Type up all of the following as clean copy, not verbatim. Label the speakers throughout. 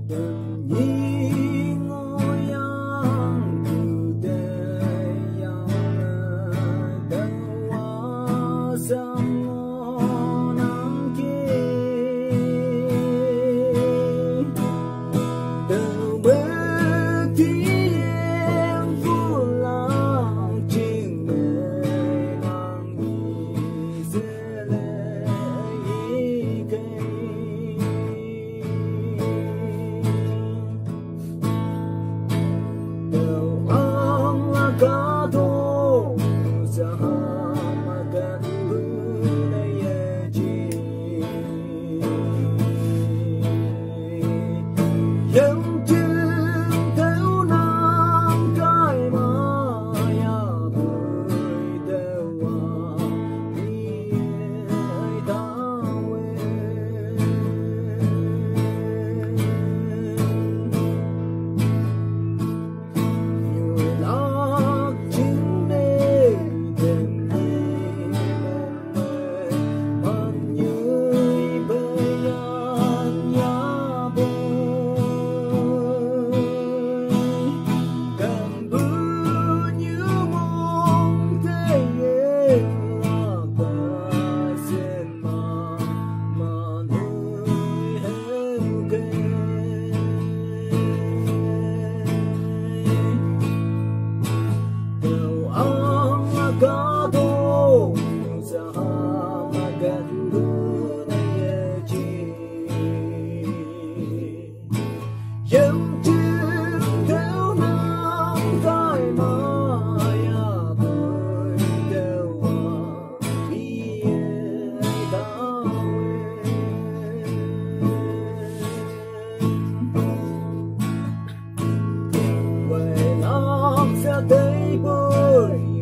Speaker 1: 等你我样不得样了的我什么能给都没体验不了经历让你死了一个Kado sama dan budaya yang tahu nam kai maya berdewa iai tawe Kado sama dan budaya yang tahu nam kai maya berdewa iai tawe vậy làm sẽ thấy bơi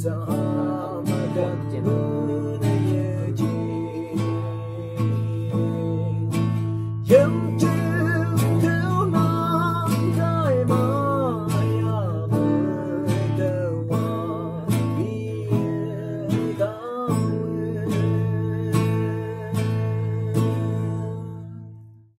Speaker 1: sama dan budaya yang